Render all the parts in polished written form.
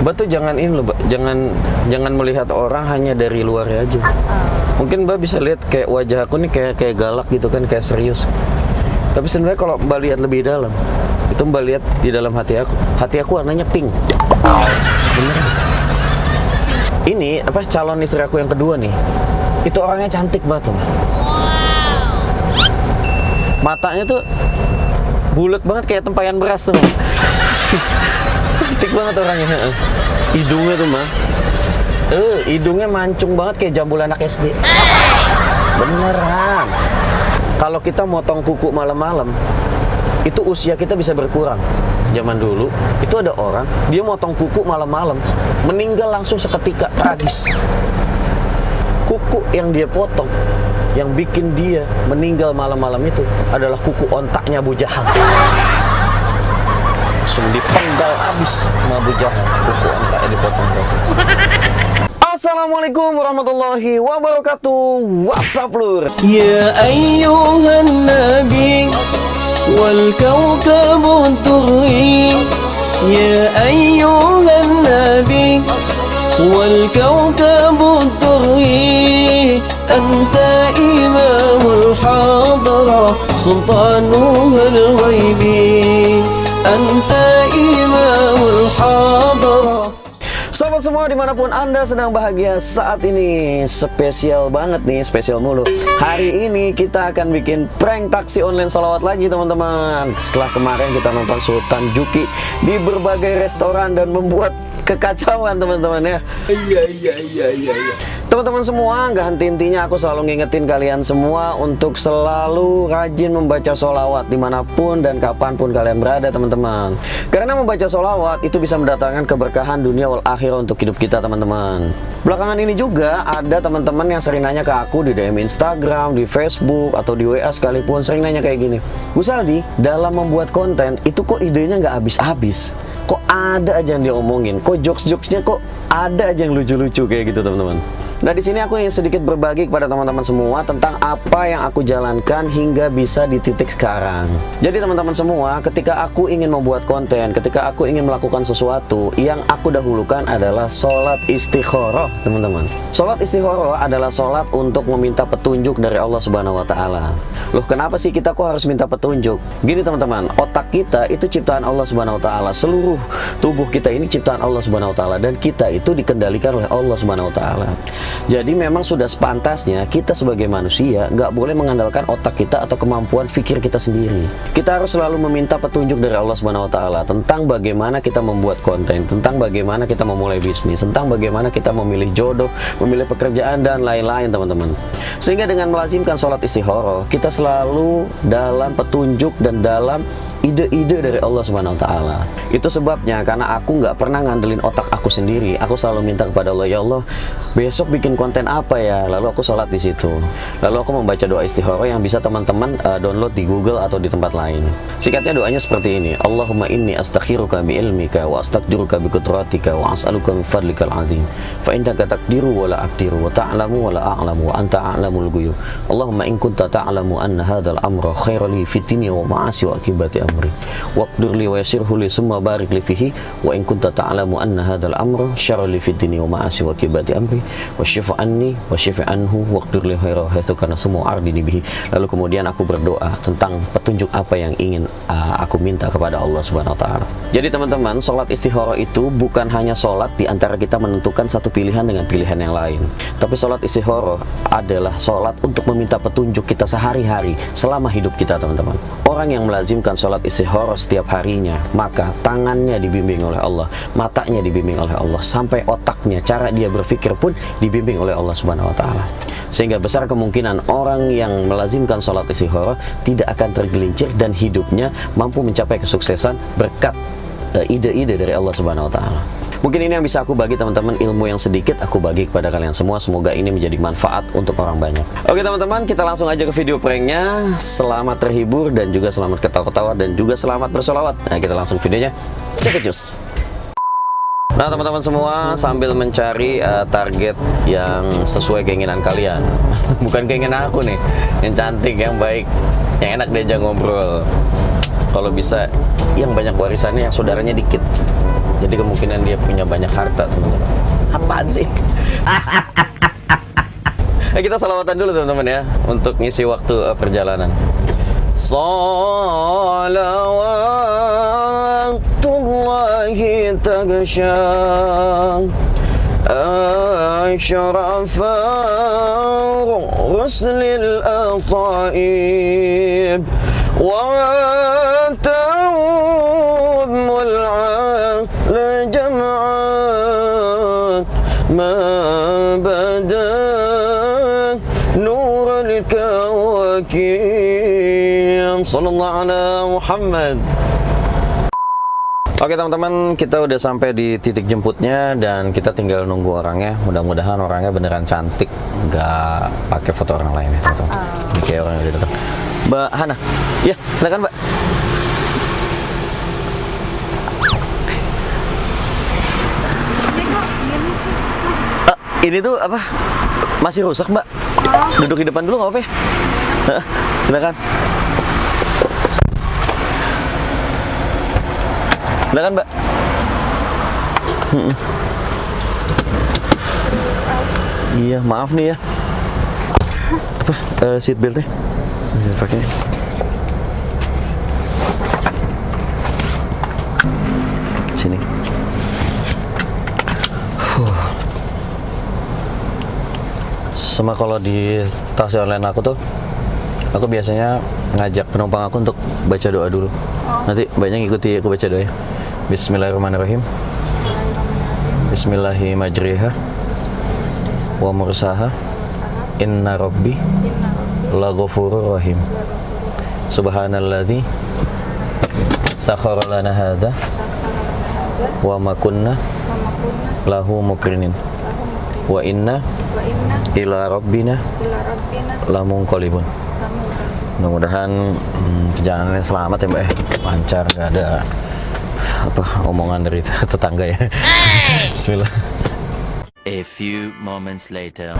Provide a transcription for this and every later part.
Mbak tuh jangan ini loh, Mbak. Jangan melihat orang hanya dari luarnya aja. Mungkin Mbak bisa lihat kayak wajah aku nih kayak galak gitu kan, kayak serius. Tapi sebenarnya kalau Mbak lihat lebih dalam, itu Mbak lihat di dalam hati aku. Hati aku warnanya pink. Beneran. Ini apa calon istri aku yang kedua nih. Itu orangnya cantik banget tuh, Mbak. Matanya tuh bulat banget kayak tempayan beras tuh. Cantik banget orangnya. Hidungnya tuh, Mbak. Hidungnya mancung banget kayak jambul anak SD. Beneran. Kalau kita motong kuku malam-malam, itu usia kita bisa berkurang. Zaman dulu, itu ada orang, dia motong kuku malam-malam, meninggal langsung seketika, tragis. Kuku yang dia potong, yang bikin dia meninggal malam-malam itu adalah kuku ontaknya Abu Jahal. Langsung dipenggal abis sama Abu Jahal, kuku ontaknya dipotong-potong. Assalamualaikum warahmatullahi wabarakatuh. WhatsApp lur. Ya ayyuhan nabi wal kawkabu turri. Ya ayyuhan nabi wal kawkabu turri. Anta imamul hadra sultanuhul ghaibi. Anta imamul hadra. Sahabat semua dimanapun Anda sedang bahagia saat ini, spesial banget nih, spesial mulu. Hari ini kita akan bikin prank taksi online sholawat lagi teman-teman. Setelah kemarin kita nonton Sultan Juki di berbagai restoran dan membuat kekacauan teman-teman ya. Iya. Teman-teman semua, nggak henti-hentinya aku selalu ngingetin kalian semua untuk selalu rajin membaca sholawat dimanapun dan kapanpun kalian berada teman-teman. Karena membaca sholawat itu bisa mendatangkan keberkahan dunia wal akhirah untuk hidup kita teman-teman. Belakangan ini juga ada teman-teman yang sering nanya ke aku di DM Instagram, di Facebook, atau di WA sekalipun, sering nanya kayak gini, Gus Aldi, dalam membuat konten itu kok idenya nggak habis-habis? Kok ada aja yang diomongin? Kok jokes-jokesnya kok ada aja yang lucu-lucu kayak gitu teman-teman? Nah di sini aku ingin sedikit berbagi kepada teman-teman semua tentang apa yang aku jalankan hingga bisa di titik sekarang. Jadi teman-teman semua, ketika aku ingin membuat konten, ketika aku ingin melakukan sesuatu, yang aku dahulukan adalah sholat istikharah teman-teman. Sholat istikharah adalah sholat untuk meminta petunjuk dari Allah Subhanahu Wa Taala. Loh kenapa sih kita kok harus minta petunjuk? Gini teman-teman, otak kita itu ciptaan Allah Subhanahu Wa Taala. Seluruh tubuh kita ini ciptaan Allah Subhanahu Wa Taala dan kita itu dikendalikan oleh Allah Subhanahu Wa Taala. Jadi memang sudah sepantasnya kita sebagai manusia nggak boleh mengandalkan otak kita atau kemampuan pikir kita sendiri. Kita harus selalu meminta petunjuk dari Allah Subhanahu Wa Taala tentang bagaimana kita membuat konten, tentang bagaimana kita memulai bisnis, tentang bagaimana kita memilih jodoh, memilih pekerjaan dan lain-lain teman-teman. Sehingga dengan melazimkan sholat istikharah, kita selalu dalam petunjuk dan dalam ide-ide dari Allah Subhanahu Wa Taala. Itu sebabnya karena aku nggak pernah ngandelin otak aku sendiri. Aku selalu minta kepada Allah, ya Allah, besok bikin konten apa ya? Lalu aku sholat di situ. Lalu aku membaca doa istikharah yang bisa teman-teman download di Google atau di tempat lain. Singkatnya doanya seperti ini. Allahumma inni astakhiruka bi ilmika wa astaqdiruka bi qudratika wa as'aluka min fadlikal azim. Fa innaka taqdiru wa la aqdiru wa ta'lamu wa la a'lamu wa anta a'lamul ghuyub. Allahumma in kunta ta'lamu anna hadzal amra khairan li fid dunya wa ma'asi wa akibati amri. Waqdir li wa yassirhu li summa barik li fihi wa in kunta ta'lamu anna hadzal amra syarran li fid dunya wa ma'asi wa akibati amri. Wasyifu anni wasyifu anhu waqdir li khaira haitsu kana semua ardini bihi. Lalu kemudian aku berdoa tentang petunjuk apa yang ingin aku minta kepada Allah Subhanahu Wa Taala. Jadi teman-teman, sholat istikharah itu bukan hanya sholat di antara kita menentukan satu pilihan dengan pilihan yang lain. Tapi sholat istikharah adalah sholat untuk meminta petunjuk kita sehari-hari selama hidup kita teman-teman. Orang yang melazimkan sholat istikharah setiap harinya, maka tangannya dibimbing oleh Allah, matanya dibimbing oleh Allah, sampai otaknya, cara dia berpikir pun dibimbing oleh Allah Subhanahu Wa Taala. Sehingga besar kemungkinan orang yang melazimkan sholat istikharah tidak akan tergelincir dan hidupnya mampu mencapai kesuksesan berkat ide-ide dari Allah Subhanahu Wa Taala. Mungkin ini yang bisa aku bagi teman-teman, ilmu yang sedikit aku bagi kepada kalian semua. Semoga ini menjadi manfaat untuk orang banyak. Oke teman-teman, kita langsung aja ke video pranknya. Selamat terhibur dan juga selamat ketawa-ketawa dan juga selamat bersolawat. Nah kita langsung videonya, cekecus. Nah teman-teman semua, sambil mencari target yang sesuai keinginan kalian. Bukan keinginan aku nih, yang cantik, yang baik, yang enak diajak ngobrol. Kalau bisa yang banyak warisannya, yang saudaranya dikit. Jadi kemungkinan dia punya banyak harta, teman-teman. Apaan sih? Kita salawatan dulu teman-teman ya, untuk ngisi waktu perjalanan. Salawatullahi taghsha ashrafa rusulil ataib wa ta'udmul ala jam'an ma bada nurul kawakim sallallahu ala Muhammad. Oke teman-teman, kita udah sampai di titik jemputnya dan kita tinggal nunggu orangnya. Mudah-mudahan orangnya beneran cantik, nggak pakai foto orang lain ya teman-teman. Ini kayak orang yang udah datang. Mbak Hana, ya silakan Mbak. Ini tuh apa? Masih rusak Mbak? Duduk di depan dulu nggak apa-apa ya? Silakan. Silakan Mbak. Iya, maaf nih ya. Apa? Seat beltnya? Pakai. Sini. Sama kalau di taksi online aku tuh, aku biasanya ngajak penumpang aku untuk baca doa dulu. Nanti banyak ngikuti aku baca doa ya. Bismillahirrahmanirrahim. Bismillahirrahmanirrahim. Wa mursaha. Inna rabbi laghafurur rahim. Subhanalladzi sakhkhara lana hadza wa ma kunna lahu muqrinin. Wa inna ila rabbina lamunqalibun. Mudah-mudahan perjalanannya selamat ya Mbak ya. Lancar, nggak ada apa omongan dari tetangga ya. Bismillah. A few moments later.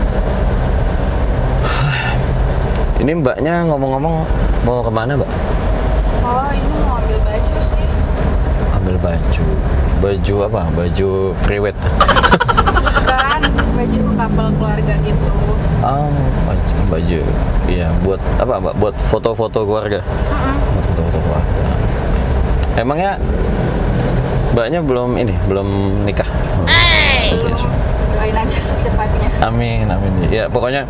Ini Mbaknya ngomong-ngomong mau kemana Mbak? Oh, ini mau ambil baju sih. Ambil baju. Baju apa? Baju priwet. Bukan, baju kapal keluarga gitu. Oh, baju. Iya, buat apa Mbak? Buat foto-foto keluarga. Buat foto-foto keluarga. Emangnya Mbaknya belum nikah? Doain aja secepatnya. Amin, amin. Ya pokoknya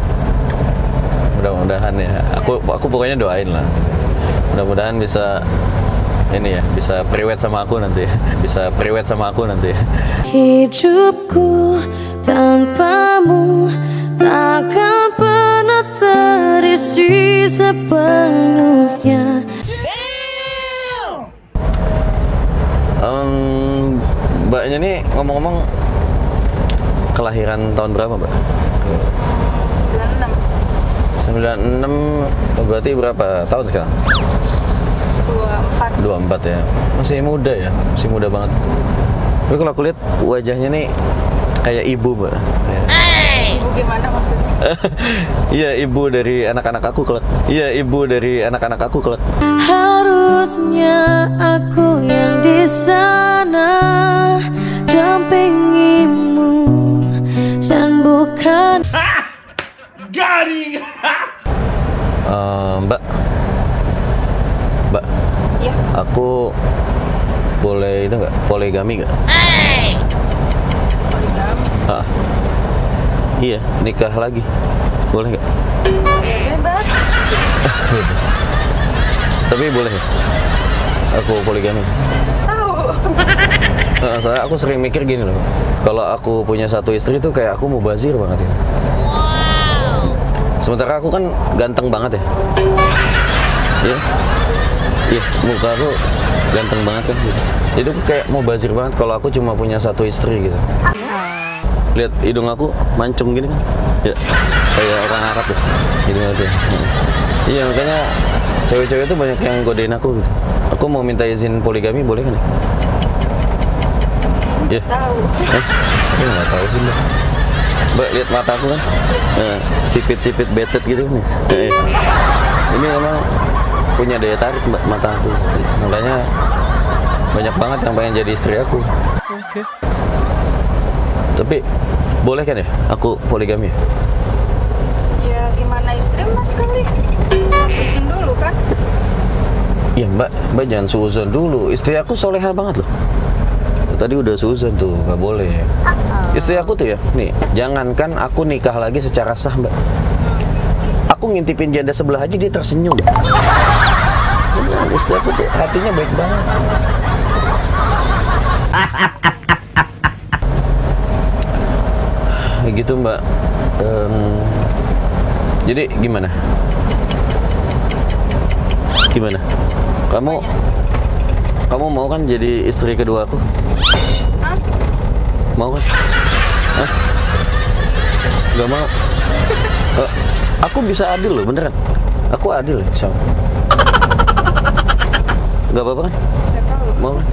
mudah-mudahan ya. Aku pokoknya doain lah. Mudah-mudahan bisa ini ya, bisa priwet sama aku nanti. Bisa priwet sama aku nanti. Hidupku tanpamu takkan pernah terisi sepenuhnya. Mbaknya nih ngomong-ngomong kelahiran tahun berapa Mbak? 96. 96 berarti berapa tahun sekarang? 24 ya. Masih muda ya, masih muda banget. Tapi kalau aku lihat wajahnya nih kayak ibu Mbak. Ibu gimana maksudnya? Iya, ibu dari anak-anak aku kelak. Iya, ibu dari anak-anak aku kelak. Harusnya aku yang di sana dampingimu dan bukan. Mbak, Iya. aku boleh itu nggak? Poligami nggak? Poligami. Ah, iya, nikah lagi, boleh nggak? Ya bebas. Tapi boleh ya? Aku poligami. Tahu. Soalnya aku sering mikir gini loh, kalau aku punya satu istri tuh kayak aku mubazir banget ya. Sementara aku kan ganteng banget ya. Iya. Iya, muka aku ganteng banget kan gitu. Jadi aku kayak mubazir banget kalau aku cuma punya satu istri gitu. Lihat hidung aku mancung gini kan. Ya, kayak orang Arab ya. Hidung aku. Iya, makanya cewek-cewek itu banyak yang godain aku gitu. Aku mau minta izin poligami boleh kan ya? Iya. Tahu. Aku nggak tahu sih Mbak. Mbak lihat mata aku kan, sipit-sipit betet gitu nih. Ini memang punya daya tarik Mbak mata aku. Makanya banyak banget yang pengen jadi istri aku. Tapi boleh kan ya aku poligami? Ya gimana istri mas kali. Izin dulu kan. Ya mbak jangan suuzon dulu. Istri aku soleha banget loh. Tadi udah suuzon tuh, nggak boleh. Istri aku tuh ya, nih, jangankan aku nikah lagi secara sah mbak. Aku ngintipin janda sebelah aja dia tersenyum. Beneran, istri aku tuh hatinya baik banget. Gitu mbak. Jadi gimana? Gimana? Kamu mau kan jadi istri kedua aku? Hah? Mau kan? Hah? Gak mau? Aku bisa adil loh, beneran. Aku adil ya, Syam. Gak apa-apa kan? Gak tahu. Mau kan?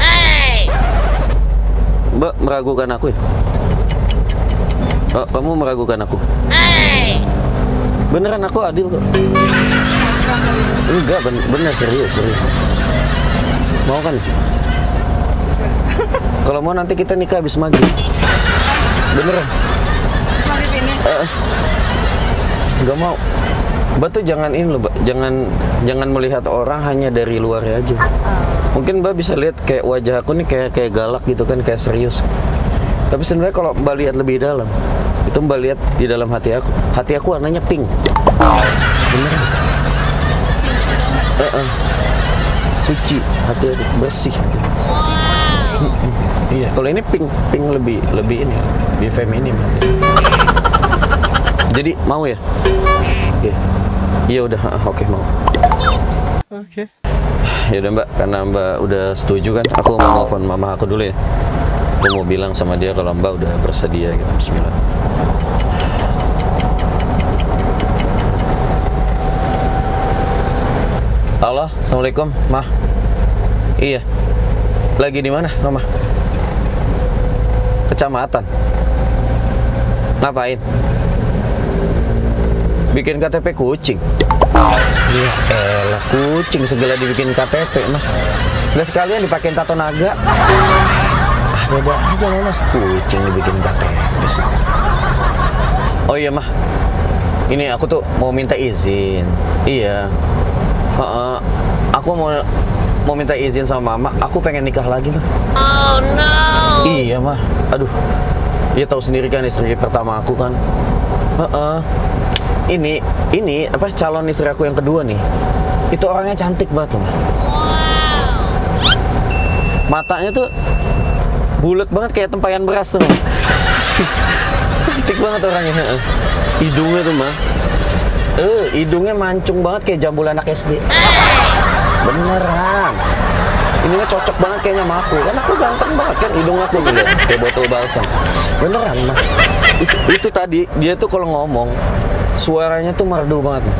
Mbak meragukan aku ya? Kamu meragukan aku? Beneran aku adil kok. Enggak, bener serius. Mau kan? Kalau mau nanti kita nikah habis maghrib. Beneran? Maghrib ini. Nggak mau. Mbak tuh jangan ini loh, Mbak. Jangan melihat orang hanya dari luarnya aja. Mungkin Mbak bisa lihat kayak wajah aku nih kayak galak gitu kan, kayak serius. Tapi sebenarnya kalau Mbak lihat lebih dalam, itu Mbak lihat di dalam hati aku. Hati aku warnanya pink. Beneran. Suci, hati aku bersih. Iya, kalau ini pink lebih ini, lebih feminim. Jadi mau ya? Oke. Iya udah, oke mau. Oke. Ya udah Mbak, karena Mbak udah setuju kan, aku mau telepon mama aku dulu ya. Aku mau bilang sama dia kalau Mbak udah bersedia gitu. Bismillah. Halo, assalamualaikum, Mah. Iya. Lagi di mana, Mama? Kecamatan. Ngapain? Bikin KTP kucing. Ya elah, kucing segala dibikin KTP, Mah. Nggak sekalian dipakein tato naga. Beda aja loh mas, kucing dibikin KTP. Oh iya Mah, ini aku tuh mau minta izin. Iya. Aku mau minta izin sama mama. Aku pengen nikah lagi Mah. Oh no. Iya Mah. Aduh. Dia tahu sendiri kan istri pertama aku kan. Ini apa calon istri aku yang kedua nih. Itu orangnya cantik banget loh Mah. Matanya tuh bulat banget kayak tempayan beras tuh. Cantik banget orangnya. Hidungnya tuh Mah. Hidungnya mancung banget kayak jambul anak SD. Beneran. Ininya cocok banget kayaknya sama aku. Kan aku ganteng banget kan hidung aku gitu. Kayak botol balsam. Beneran Mah. Itu tadi dia tuh kalau ngomong suaranya tuh merdu banget Mah.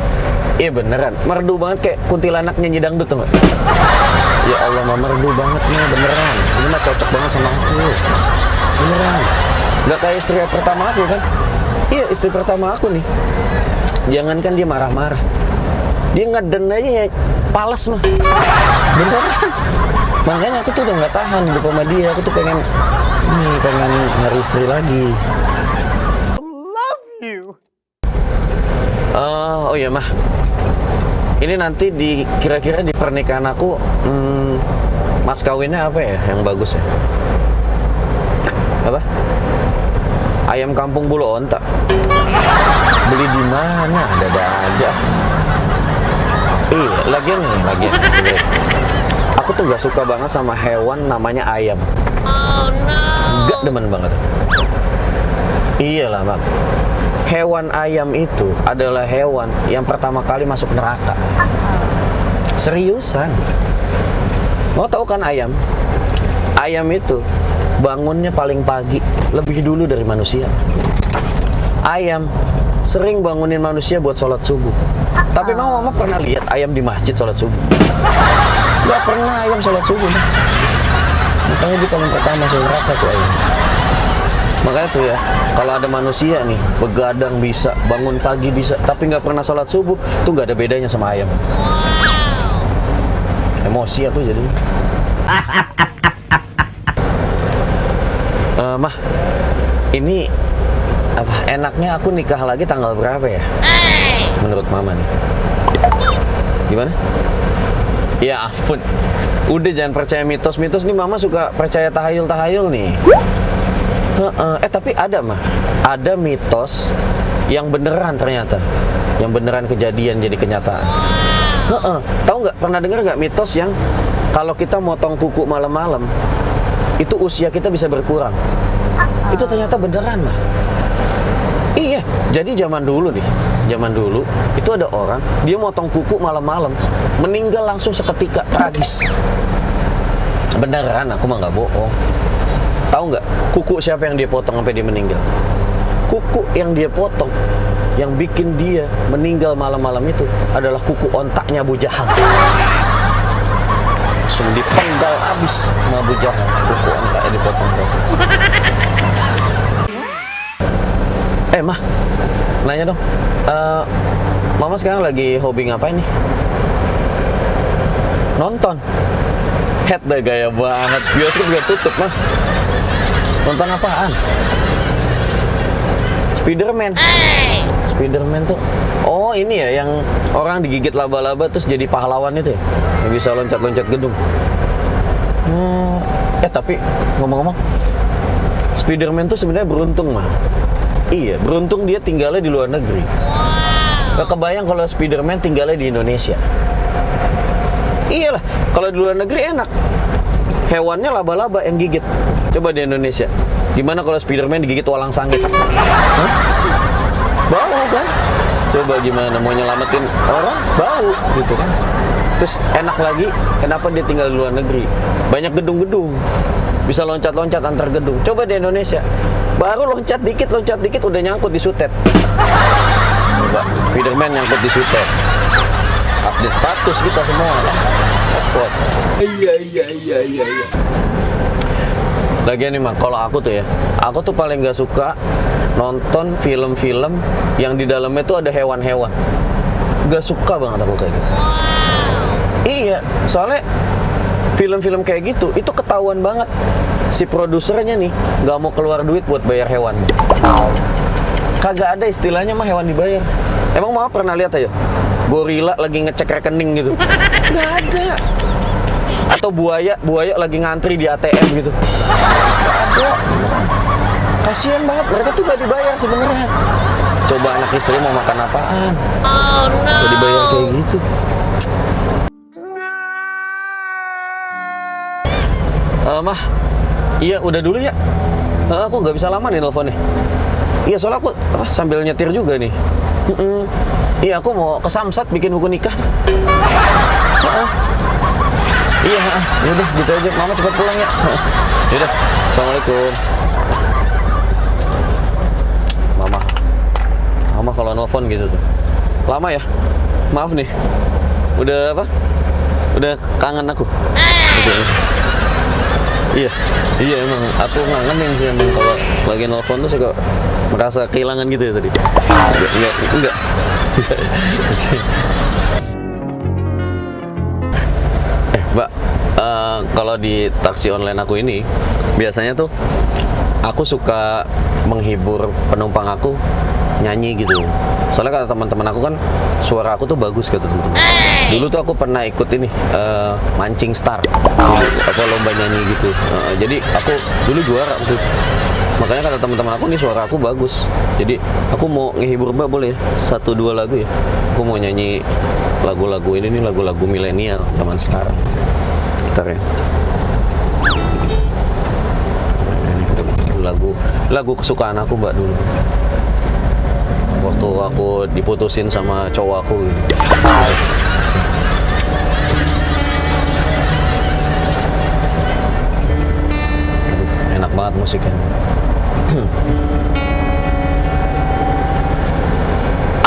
Iya beneran. Merdu banget kayak kuntilanak nyanyi dangdut tuh Mah. Ya Allah Mah, merdu banget nih beneran. Ini mah cocok banget sama aku. Beneran. Gak kayak istri pertama aku kan. Iya istri pertama aku nih. Jangankan dia marah-marah, dia ngeden aja ya pales Mah. Beneran. Makanya aku tuh udah gak tahan hidup sama dia. Aku tuh pengen nyari istri lagi. Love you. Oh iya Mah, ini nanti kira-kira di pernikahan aku mas kawinnya apa ya yang bagus ya? Apa? Ayam kampung bulu onta. Beli di mana? Ada aja. Lagian. Aku tuh gak suka banget sama hewan namanya ayam. Oh no. Gak demen banget. Iyalah Mak. Hewan ayam itu adalah hewan yang pertama kali masuk neraka. Seriusan. Mau tahu kan ayam? Ayam itu bangunnya paling pagi, lebih dulu dari manusia. Ayam sering bangunin manusia buat sholat subuh. Tapi Mama pernah lihat ayam di masjid sholat subuh? Gak pernah ayam sholat subuh. Makanya dia paling pertama masuk neraka tuh ayam. Makanya tuh ya, kalau ada manusia nih, begadang bisa, bangun pagi bisa, tapi nggak pernah sholat subuh, tuh nggak ada bedanya sama ayam. Emosi aku jadi. Mah, ini apa enaknya aku nikah lagi tanggal berapa ya? Menurut Mama nih. Gimana? Ya ampun. Udah jangan percaya mitos-mitos nih, Mama suka percaya tahayul-tahayul nih. Tapi ada Mah. Ada mitos yang beneran ternyata. Yang beneran kejadian jadi kenyataan. Tahu nggak? Pernah dengar nggak mitos yang kalau kita motong kuku malam-malam itu usia kita bisa berkurang? Itu ternyata beneran Mah. Iya, jadi zaman dulu itu ada orang dia motong kuku malam-malam, meninggal langsung seketika, tragis. Beneran, aku mah nggak bohong. Tahu nggak kuku siapa yang dia potong sampai dia meninggal? Kuku yang dia potong, yang bikin dia meninggal malam-malam itu adalah kuku ontaknya Abu Jahal. Langsung dipenggal abis sama Abu Jahal, kuku ontaknya dipotong. Mah, nanya dong, Mama sekarang lagi hobi ngapain nih? Nonton. Head dah, gaya banget. Bioskop juga tutup Mah. Nonton apaan? Spiderman. Spiderman tuh, oh ini ya yang orang digigit laba-laba terus jadi pahlawan itu ya, yang bisa loncat-loncat gedung. Tapi ngomong-ngomong, Spiderman tuh sebenarnya beruntung Mah. Iya, beruntung dia tinggalnya di luar negeri. Gak kebayang kalau Spiderman tinggalnya di Indonesia. Iyalah, kalau di luar negeri enak. Hewannya laba-laba yang gigit. Coba di Indonesia, gimana kalau Spiderman digigit walang sangit? Bau kan? Coba gimana mau nyelamatin orang? Bau gitu kan. Terus enak lagi, kenapa dia tinggal di luar negeri? Banyak gedung-gedung, bisa loncat-loncat antar gedung. Coba di Indonesia, baru loncat dikit udah nyangkut di sutet. Coba Spiderman nyangkut di sutet. Update status kita semua. Repot. Iya. Lagian nih Mah, kalau aku tuh ya, aku tuh paling gak suka nonton film-film yang di dalamnya tuh ada hewan-hewan. Gak suka banget aku kayak gitu. Iya, soalnya film-film kayak gitu, itu ketahuan banget si produsernya nih gak mau keluar duit buat bayar hewan. Kagak ada istilahnya Mah hewan dibayar. Emang Mama pernah lihat aja gorila lagi ngecek rekening gitu? Gak ada. Atau buaya lagi ngantri di ATM gitu? Gak ada. Kasian banget, mereka tuh gak dibayar sebenarnya. Coba anak istri mau makan apaan? Oh no. Gak dibayar kayak gitu. Mah, iya udah dulu ya. Aku nggak bisa lama nih nelfonnya. Iya soalnya aku sambil nyetir juga nih. Iya aku mau ke Samsat bikin buku nikah. Iya, yaudah gitu aja. Mama cepat pulang ya. Yaudah, assalamualaikum. Mama kalau nelfon gitu tuh lama ya. Maaf nih. Udah apa? Udah kangen aku. Gitu. Iya emang aku ngangenin sih emang kalau lagi nelfon tuh suka merasa kehilangan gitu ya tadi. Enggak. Mbak, kalau di taksi online aku ini biasanya tuh aku suka menghibur penumpang aku nyanyi gitu. Soalnya kata teman-teman aku kan suara aku tuh bagus kata teman-teman. Dulu tuh aku pernah ikut ini mancing star, apa lomba nyanyi gitu. Jadi aku dulu juara waktu itu. Makanya kata teman-teman aku nih suara aku bagus. Jadi aku mau ngehibur Mbak boleh ya? 1-2 lagu ya. Aku mau nyanyi lagu-lagu ini nih, lagu-lagu milenial zaman sekarang. Bentar ya. Lagu kesukaan aku Mbak dulu. Waktu aku diputusin sama cowok aku gitu. Enak banget musiknya.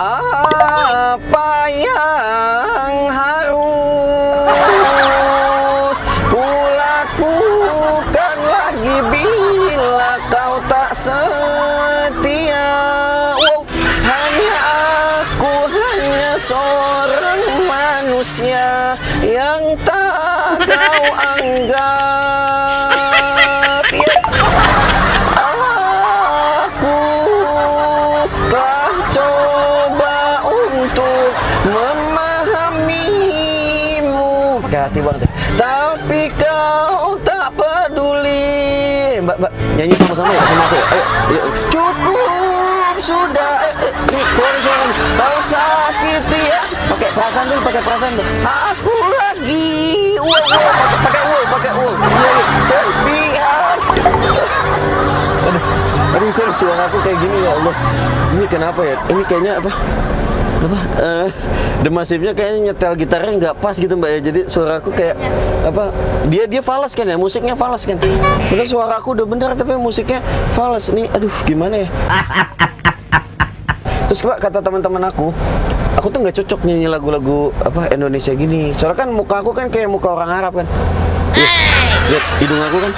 Apa yang harus kulakukan lagi bila kau tak setia? Hanya seorang manusia yang tak kau anggap. hati banget ya. Tapi kau tak peduli. Mbak, nyanyi sama-sama ya sama aku ya. Ayo. Cukup sudah. Nih, keluarin suara. Kau sakiti ya. Pakai perasaan dulu. Aku lagi. Pakai uang. Iya. Sepihak. Aduh, itu suara aku kayak gini ya Allah. Ini kenapa ya? Ini kayaknya apa? The Massive-nya kayaknya nyetel gitarnya nggak pas gitu Mbak ya. Jadi suara aku kayak apa? Dia falas kan ya, musiknya falas kan. Bener suara aku udah bener tapi musiknya falas nih. Aduh, gimana ya? Terus Mbak, kata teman-teman aku tuh nggak cocok nyanyi lagu-lagu apa Indonesia gini. Soalnya kan muka aku kan kayak muka orang Arab kan. Lihat hidung aku kan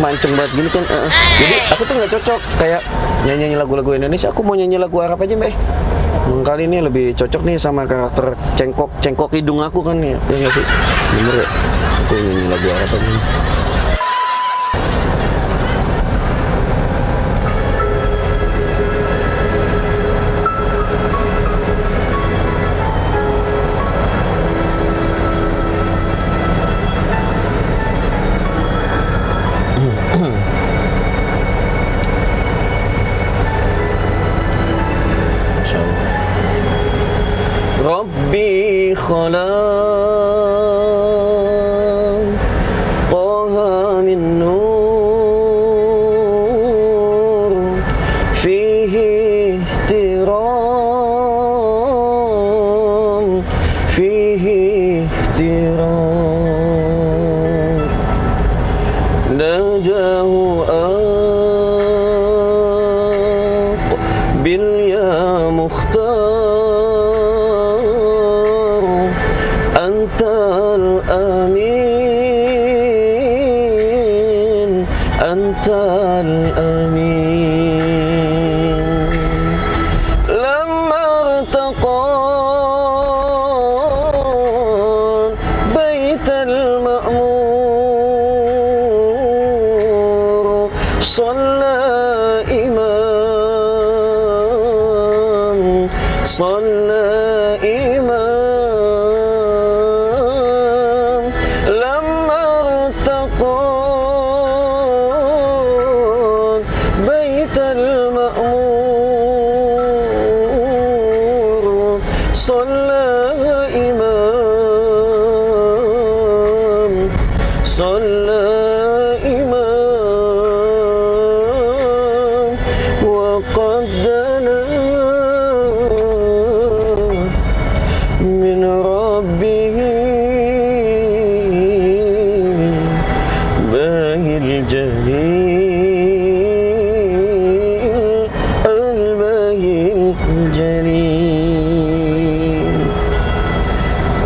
mancung banget gini kan. Jadi aku tuh nggak cocok kayak nyanyi lagu-lagu Indonesia. Aku mau nyanyi lagu Arab aja Mbak. Kali ini lebih cocok nih sama karakter cengkok hidung aku kan ya nggak sih? Bener ya? Aku nyanyi lagu Arab aja. ربي خلقها من نور فيه احترام نجاه باليا مختار أنت الأمين أنت الأمين لما ارتقى بيت المأمور صلى إمام لما ارتقى بيت المأمور صلى إمام وقد دنا من ربه باهي الجليل الباهي الجليل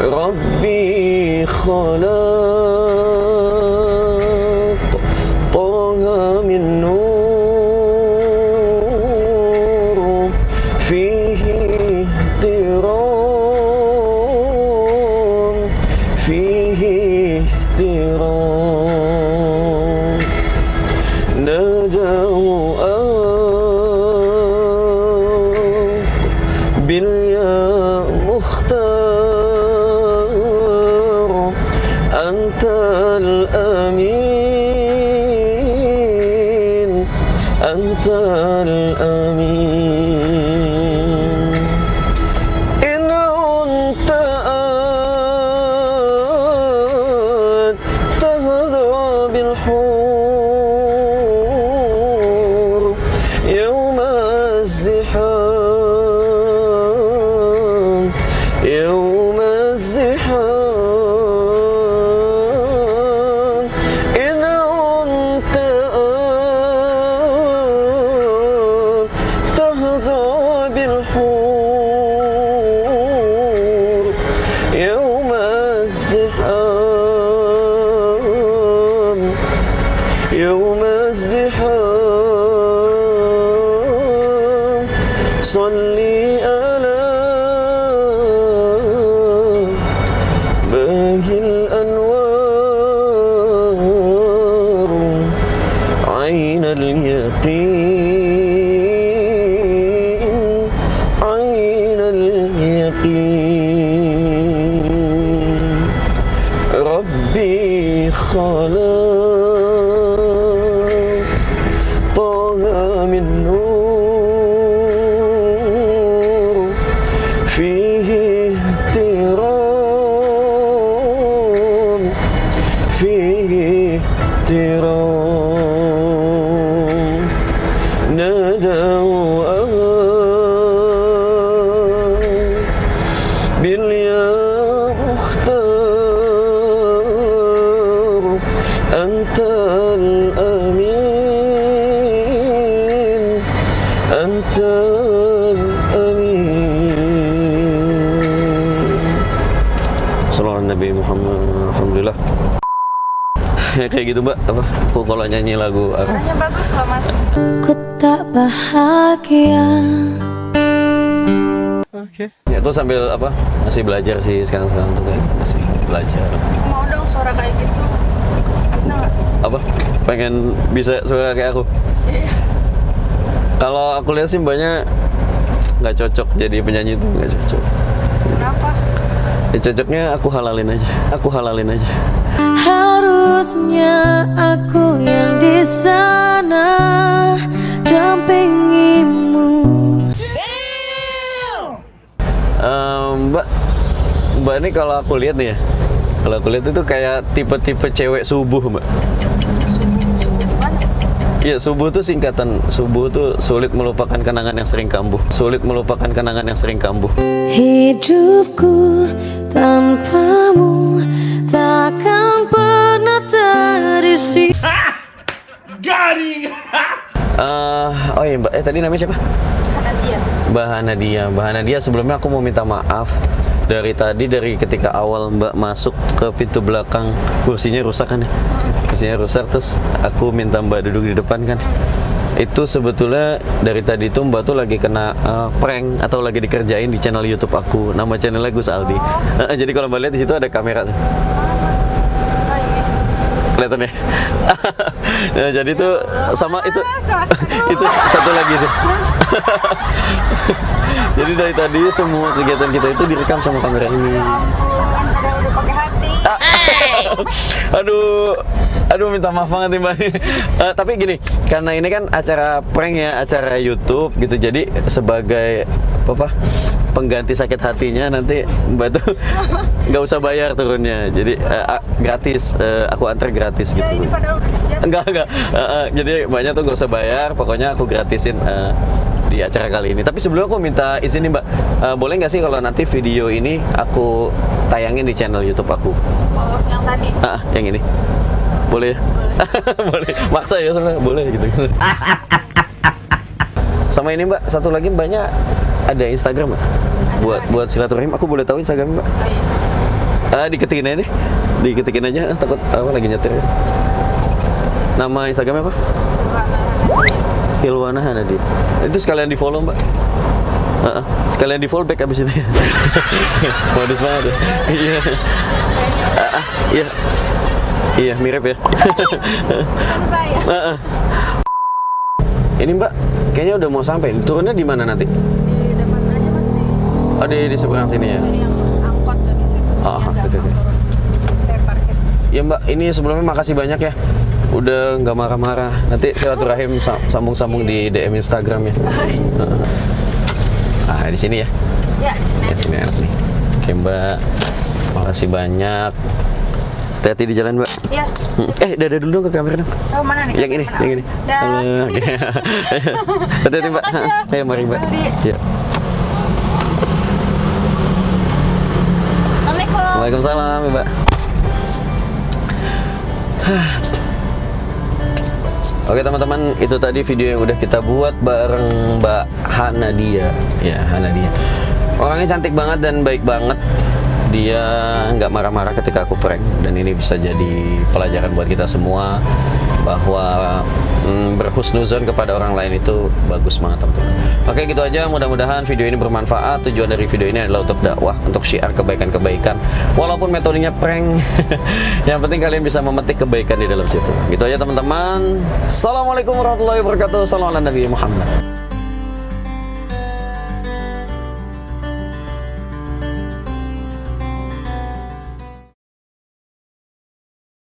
ربي خلق طه من نور فيه احترام ناداه باليا مختار أنت الأمين أنت الأمين إن كنت تهذى بالحور يوم الزحام إن كنت تهذى بالحور يوم الزحام صلي على باهي الأنوار عين اليقين عين اليقين من نور فيه احترام فيه احترام نادوا باليا مختار أنت الأمين أنت الأمين صلى الله على Nabi Muhammad. Alhamdulillah. Kayak gitu mbak, apa? Aku kalau nyanyi lagu apa? Suaranya bagus loh mas. Ku tak bahagia. Okay. Ya aku sambil apa? Masih belajar sih sekarang tuh kayak masih belajar. Mau dong suara kayak gitu. Bisa nggak? Apa? Pengen bisa suara kayak aku? Kalau aku lihat sih mbaknya nggak cocok jadi penyanyi itu, nggak cocok. Kenapa? Ya cocoknya aku halalin aja. Aku halalin aja. Harusnya aku yang di sana dampingimu. Mbak ini kalau aku lihat nih ya, kalau aku lihat itu kayak tipe-tipe cewek subuh mbak. Iya, subuh tuh singkatan. Subuh tuh sulit melupakan kenangan yang sering kambuh. Sulit melupakan kenangan yang sering kambuh. Hidupku tanpamu takkan pernah terisi. Oh iya mbak, tadi namanya siapa? Hanadia. Mbak Hanadia. Mbak Hanadia, sebelumnya aku mau minta maaf dari ketika awal mbak masuk ke pintu belakang, kursinya rusak kan ya? Kursinya rusak, terus aku minta mbak duduk di depan kan. Itu sebetulnya dari tadi tuh mbak tuh lagi kena prank atau lagi dikerjain di channel YouTube aku. Nama channelnya Gus Aldi. Jadi kalau mbak lihat di situ ada kamera tuh. Oh ini. Kelihatan ya? Nah, jadi tuh sama itu itu satu lagi tuh. Jadi dari tadi semua kegiatan kita itu direkam sama kamera ini. Padahal udah pakai hati. Aduh minta maaf banget nih mbak. Tapi gini, karena ini kan acara prank ya, acara YouTube gitu. Jadi sebagai apa? Pengganti sakit hatinya nanti mbak tuh nggak usah bayar turunnya. Jadi gratis, aku antar gratis gitu. Ya ini padahal udah siap. Enggak. Jadi mbaknya tuh gak usah bayar, pokoknya aku gratisin di acara kali ini. Tapi sebelum aku minta izin nih mbak, boleh nggak sih kalau nanti video ini aku tayangin di channel YouTube aku? Oh yang tadi. Yang ini. Boleh ya? Boleh. Maksa ya soalnya, boleh gitu. Sama ini mbak, satu lagi mbaknya ada Instagram mbak? Buat silaturahim, aku boleh tahu Instagram mbak? Oh iya. Diketikin aja deh. Diketikin aja, takut apa lagi nyetir ya. Nama Instagramnya apa? Hilwana Hanadia. Itu sekalian di follow mbak. Sekalian di follow back abis itu ya. Modus banget ya. Iya. Iya mirip ya. Kan saya. Ini mbak, kayaknya udah mau sampai. Turunnya di mana nanti? Di depan aja mas nih. Oh di seberang sini ya. Ini yang angkot dari situ. Oke. Parkir. Ya mbak, ini sebelumnya makasih banyak ya. Udah nggak marah-marah. Nanti silaturahim sambung-sambung di DM Instagram ya. Di sini ya. Ya di sini. Ya sini enak nih. Oke mbak, makasih banyak. Hati-hati di jalan mbak. Iya. Dadah dulu dong ke kamera dong. Oh mana nih? Yang ini. Dah. Halo, oke. Hati-hati mbak. Ayo mari mbak. Ya. Assalamualaikum. Waalaikumsalam mbak. Oke teman-teman, itu tadi video yang udah kita buat bareng Mbak Hanadia. Ya, Hanadia. Orangnya cantik banget dan baik banget. Dia nggak marah-marah ketika aku prank, dan ini bisa jadi pelajaran buat kita semua bahwa berhusnuzon kepada orang lain itu bagus banget teman-teman. Oke gitu aja, mudah-mudahan video ini bermanfaat. Tujuan dari video ini adalah untuk dakwah, untuk syiar kebaikan-kebaikan, walaupun metodenya prank. Yang penting kalian bisa memetik kebaikan di dalam situ. Gitu aja teman-teman. Assalamualaikum warahmatullahi wabarakatuh. Salam ala Nabi Muhammad.